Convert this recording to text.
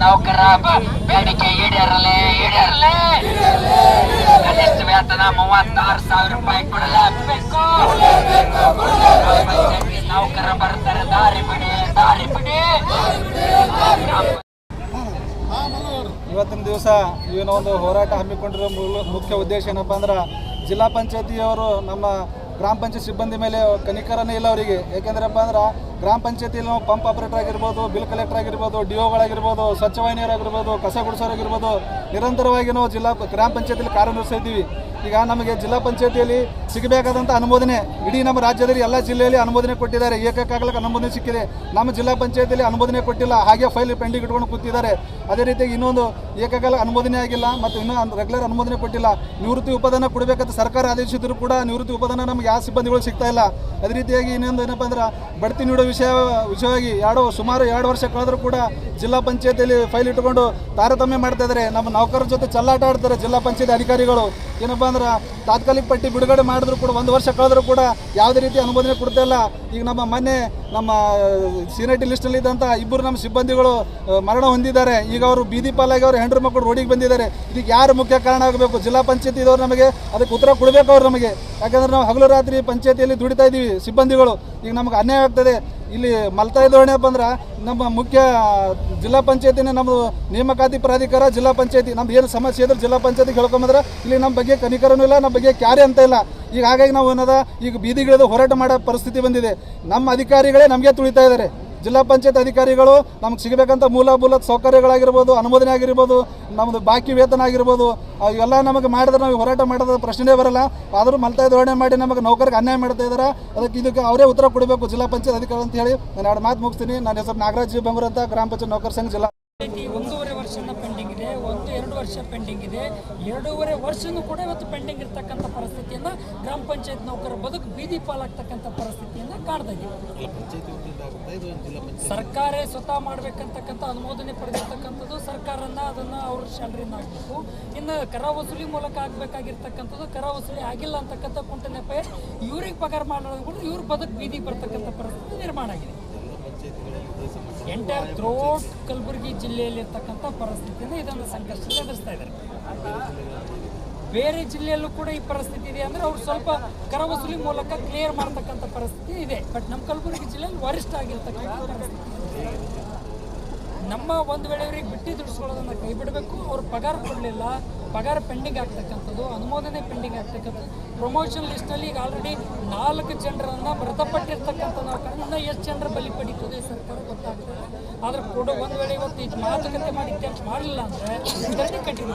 ನೌಕರ ಬೇಡಿಕೆ ಈಡೇರಲೇ ಕನಿಷ್ಠ ವೇತನ 36,000 ರೂಪಾಯಿ ಕೊಡಲೇಬೇಕು. ನೌಕರ ಬರ್ತಾರೆ, ದಾರಿ ಬಿಡಿ. ಇವತ್ತಿನ ದಿವಸ ಇವನ ಒಂದು ಹೋರಾಟ ಹಮ್ಮಿಕೊಂಡಿರೋ ಮುಖ್ಯ ಉದ್ದೇಶ ಏನಪ್ಪ ಅಂದ್ರೆ ಜಿಲ್ಲಾ ಪಂಚಾಯತಿಯವರು ನಮ್ಮ ಗ್ರಾಮ ಪಂಚಾಯತ್ ಸಿಬ್ಬಂದಿ ಮೇಲೆ ಕನಿಕರನೇ ಇಲ್ಲ ಅವರಿಗೆ. ಯಾಕೆಂದ್ರಪ್ಪ ಅಂದ್ರೆ ಗ್ರಾಮ ಪಂಚಾಯತಿಯಲ್ಲಿ ನಾವು ಪಂಪ್ ಆಪರೇಟರ್ ಆಗಿರ್ಬೋದು, ಬಿಲ್ ಕಲೆಕ್ಟರ್ ಆಗಿರ್ಬೋದು, ಡಿಒಗಳಾಗಿರ್ಬೋದು, ಸ್ವಚ್ಛವಾಹಿನಿಯರಾಗಿರ್ಬೋದು, ಕಸ ಗುಡಿಸೋರಾಗಿರ್ಬೋದು, ನಿರಂತರವಾಗಿ ನಾವು ಗ್ರಾಮ ಪಂಚಾಯತಿಯಲ್ಲಿ ಕಾರ್ಯನಿರ್ವಹಿಸ್ತಾ ಇದ್ದೀವಿ. ಈಗ ನಮಗೆ ಜಿಲ್ಲಾ ಪಂಚಾಯತಿಯಲ್ಲಿ ಸಿಗಬೇಕಾದಂಥ ಅನುಮೋದನೆ ಇಡೀ ನಮ್ಮ ರಾಜ್ಯದಲ್ಲಿ ಎಲ್ಲ ಜಿಲ್ಲೆಯಲ್ಲಿ ಅನುಮೋದನೆ ಕೊಟ್ಟಿದ್ದಾರೆ. ಏಕಕಾಲಕ್ಕೆ ಅನುಮೋದನೆ ಸಿಕ್ಕಿದೆ. ನಮ್ಮ ಜಿಲ್ಲಾ ಪಂಚಾಯತಿಯಲ್ಲಿ ಅನುಮೋದನೆ ಕೊಟ್ಟಿಲ್ಲ, ಹಾಗೆ ಫೈಲ್ ಪೆಂಡಿಂಗ್ ಇಟ್ಕೊಂಡು ಕೂತಿದ್ದಾರೆ. ಅದೇ ರೀತಿಯಾಗಿ ಇನ್ನೊಂದು ಏಕಕಾಲ ಅನುಮೋದನೆ ಆಗಿಲ್ಲ ಮತ್ತು ಇನ್ನೂ ರೆಗ್ಯುಲರ್ ಅನುಮೋದನೆ ಕೊಟ್ಟಿಲ್ಲ. ನಿವೃತ್ತಿ ಉಪದಾನ ಕೊಡಬೇಕಂತ ಸರ್ಕಾರ ಆದೇಶಿಸಿದ್ರು ಕೂಡ ನಿವೃತ್ತಿ ಉಪದಾನ ನಮಗೆ ಯಾವ ಸಿಬ್ಬಂದಿಗಳು ಸಿಗ್ತಾ ಇಲ್ಲ. ಅದೇ ರೀತಿಯಾಗಿ ಇನ್ನೊಂದು ಏನಪ್ಪ ಅಂದ್ರೆ ಬಡ್ತಿ ನೀಡೋ ವಿಷಯವಾಗಿ ಸುಮಾರು 2 ವರ್ಷ ಕಳೆದರೂ ಕೂಡ ಜಿಲ್ಲಾ ಪಂಚಾಯತಿಯಲ್ಲಿ ಫೈಲ್ ಇಟ್ಟುಕೊಂಡು ತಾರತಮ್ಯ ಮಾಡ್ತಾ ಇದ್ದಾರೆ. ನಮ್ಮ ನೌಕರರ ಜೊತೆ ಚೆಲ್ಲಾಟ ಆಡ್ತಾರೆ ಜಿಲ್ಲಾ ಪಂಚಾಯತ್ ಅಧಿಕಾರಿಗಳು. ಏನಪ್ಪ ಅಂದ್ರೆ ತಾತ್ಕಾಲಿಕ ಪಟ್ಟಿ ಬಿಡುಗಡೆ ಮಾಡಿದ್ರು ಕೂಡ 1 ವರ್ಷ ಕಳೆದರೂ ಕೂಡ ಯಾವುದೇ ರೀತಿ ಅನುಮೋದನೆ ಕೊಡ್ತಾ ಇಲ್ಲ. ಈಗ ನಮ್ಮ ಸೀನಿಯರಿಟಿ ಲಿಸ್ಟ್ನಲ್ಲಿ ಇದ್ದಂಥ 2 ನಮ್ಮ ಸಿಬ್ಬಂದಿಗಳು ಮರಣ ಹೊಂದಿದ್ದಾರೆ. ಈಗ ಅವರು ಬೀದಿ ಪಾಲಾಗಿ ಅವರು ಹೆಂಡ್ರು ಮಕ್ಕಳು ರೋಡಿಗೆ ಬಂದಿದ್ದಾರೆ. ಇದಕ್ಕೆ ಯಾರು ಮುಖ್ಯ ಕಾರಣ ಆಗಬೇಕು? ಜಿಲ್ಲಾ ಪಂಚಾಯತಿ ಇದ್ದವ್ರು ನಮಗೆ ಅದಕ್ಕೆ ಉತ್ತರ ಕೊಡಬೇಕು ಅವ್ರು ನಮಗೆ. ಯಾಕಂದ್ರೆ ನಾವು ಹಗಲು ರಾತ್ರಿ ಪಂಚಾಯತಿಯಲ್ಲಿ ದುಡಿತಾ ಇದ್ದೀವಿ ಸಿಬ್ಬಂದಿಗಳು. ಈಗ ನಮಗೆ ಅನ್ಯಾಯ ಆಗ್ತದೆ. ಇಲ್ಲಿ ಮಲ್ತಾಯಿ ಧೋರಣೆ ಏನಪ್ಪ ಅಂದ್ರೆ ನಮ್ಮ ಮುಖ್ಯ ಜಿಲ್ಲಾ ಪಂಚಾಯತಿನ ನಮ್ಮದು ನೇಮಕಾತಿ ಪ್ರಾಧಿಕಾರ ಜಿಲ್ಲಾ ಪಂಚಾಯತಿ ನಮ್ದು ಏನು ಸಮಸ್ಯೆ ಇದ್ರೆ ಜಿಲ್ಲಾ ಪಂಚಾಯತಿಗೆ ಹೇಳ್ಕೊಂಬಂದ್ರೆ ಇಲ್ಲಿ ನಮ್ಮ ಬಗ್ಗೆ ಕನಿಕರನೂ ಇಲ್ಲ, ನಮ್ಮ ಬಗ್ಗೆ ಕ್ಯಾರೆ ಅಂತ ಇಲ್ಲ. ಈಗ ಹಾಗಾಗಿ ನಾವು ಏನದ ಈಗ ಬೀದಿಗಿಳಿದು ಹೋರಾಟ ಮಾಡೋ ಪರಿಸ್ಥಿತಿ ಬಂದಿದೆ. ನಮ್ಮ ಅಧಿಕಾರಿಗಳೇ ನಮಗೆ ತುಳಿತಾ ಇದ್ದಾರೆ. ಜಿಲ್ಲಾ ಪಂಚಾಯತ್ ಅಧಿಕಾರಿಗಳು ನಮ್ಗೆ ಸಿಗಬೇಕಂತ ಮೂಲಭೂತ ಸೌಕರ್ಯಗಳಾಗಿರ್ಬೋದು, ಅನುಮೋದನೆ ಆಗಿರ್ಬೋದು, ನಮ್ಮದು ಬಾಕಿ ವೇತನ ಆಗಿರ್ಬೋದು, ಇವೆಲ್ಲ ನಮಗೆ ಮಾಡಿದ್ರೆ ನಾವು ಹೋರಾಟ ಮಾಡೋದು ಪ್ರಶ್ನೆ ಬರಲ್ಲ. ಆದರೂ ಮಲ್ತಾಯಿ ಧೋರಣೆ ಮಾಡಿ ನಮಗೆ ನೌಕರಿಗೆ ಅನ್ಯಾಯ ಮಾಡ್ತಾ ಇದ್ದಾರೆ. ಇದಕ್ಕೆ ಅವರೇ ಉತ್ತರ ಕೊಡಬೇಕು ಜಿಲ್ಲಾ ಪಂಚಾಯತ್ ಅಧಿಕಾರಿ ಅಂತ ಹೇಳಿ ನಾನು 2 ಮಾತು ಮುಗಿಸ್ತೀನಿ. ನನ್ನ ಹೆಸರು ನಾಗರಾಜ್ ಜಿ ಬೆಂಗೂರು ಅಂತ, ಗ್ರಾಮ ಪಂಚಾಯತ್ ನೌಕರ ಸಂಘ ಜಿಲ್ಲಾ. 1.5 ವರ್ಷ ಪೆಂಡಿಂಗ್ ಇದೆ, 2 ವರ್ಷ ಪೆಂಡಿಂಗ್ ಇದೆ. 2.5 ವರ್ಷನೂ ಕೂಡ ಇವತ್ತು ಪೆಂಡಿಂಗ್ ಇರ್ತಕ್ಕಂಥ ಪರಿಸ್ಥಿತಿಯನ್ನು ಗ್ರಾಮ ಪಂಚಾಯತ್ ನೌಕರ ಬದುಕು ಬೀದಿ ಪಾಲಾಗ್ತಕ್ಕಂಥ ಪರಿಸ್ಥಿತಿಯನ್ನು ಕಾಡ್ತಾ ಇದೆ. ಸರ್ಕಾರ ಸ್ವತಃ ಮಾಡಬೇಕಂತಕ್ಕಂಥ ಅನುಮೋದನೆ ಪಡೆದಿರ್ತಕ್ಕಂಥದ್ದು ಸರ್ಕಾರನ ಅದನ್ನು ಅವ್ರ ಸ್ಯಾಲ್ರಿನ ಆಗಬೇಕು. ಇನ್ನು ಕರ ವಸೂಲಿ ಮೂಲಕ ಆಗಬೇಕಾಗಿರ್ತಕ್ಕಂಥದ್ದು ಕರ ವಸೂಲಿ ಆಗಿಲ್ಲ ಅಂತಕ್ಕಂಥ ಕುಂಟ ನೆಪ ಇವ್ರಿಗೆ ಪಗಾರ ಮಾಡೋದು ಕೂಡ ಇವ್ರ ಬದುಕು ಬೀದಿ ಬರ್ತಕ್ಕಂಥ ಪರಿಸ್ಥಿತಿ ನಿರ್ಮಾಣ ಆಗಿದೆ. ಎಂಟೈರ್ ಥ್ರೋಟ್ ಕಲಬುರಗಿ ಜಿಲ್ಲೆಯಲ್ಲಿರ್ತಕ್ಕಂಥ ಪರಿಸ್ಥಿತಿಯನ್ನು ಇದನ್ನು ಸಂಕಷ್ಟ ಎದುರಿಸ್ತಾ ಇದ್ದಾರೆ. ಬೇರೆ ಜಿಲ್ಲೆಯಲ್ಲೂ ಕೂಡ ಈ ಪರಿಸ್ಥಿತಿ ಇದೆ ಅಂದರೆ ಅವ್ರು ಸ್ವಲ್ಪ ಕರ ವಸೂಲಿ ಮೂಲಕ ಕ್ಲಿಯರ್ ಮಾಡ್ತಕ್ಕಂಥ ಪರಿಸ್ಥಿತಿ ಇದೆ. ಬಟ್ ನಮ್ಮ ಕಲಬುರಗಿ ಜಿಲ್ಲೆಯಲ್ಲಿ ವರಿಷ್ಠ ಆಗಿರ್ತಕ್ಕಂಥ ಪರಿಸ್ಥಿತಿ. ನಮ್ಮ ಒಂದು ವೇಳೆ ಅವರಿಗೆ ಬಿಟ್ಟು ದುಡಿಸ್ಕೊಳ್ಳೋದನ್ನು ಕೈ ಬಿಡಬೇಕು. ಅವ್ರು ಪಗಾರ ಕೊಡಲಿಲ್ಲ, ಪಗಾರ ಪೆಂಡಿಂಗ್ ಆಗ್ತಕ್ಕಂಥದ್ದು, ಅನುಮೋದನೆ ಪೆಂಡಿಂಗ್ ಆಗ್ತಕ್ಕಂಥದ್ದು. ಪ್ರಮೋಷನ್ ಲಿಸ್ಟಲ್ಲಿ ಈಗ ಆಲ್ರೆಡಿ 4 ಜನರನ್ನು ಮೃತಪಟ್ಟಿರ್ತಕ್ಕಂಥ ನೌಕರರಿಂದ ಎಷ್ಟು ಜನರ ಬಲಿ ಪಡೀತದೆ ಸರ್ಕಾರ ಗೊತ್ತಾಗ್ತದೆ. ಆದ್ರೆ ಕೂಡ ಒಂದು ವೇಳೆ ಇವತ್ತು ಮಾತುಕತೆ ಮಾಡಿ ಮಾಡಲಿಲ್ಲ ಅಂದರೆ ಕಂಟಿನ್ಯೂ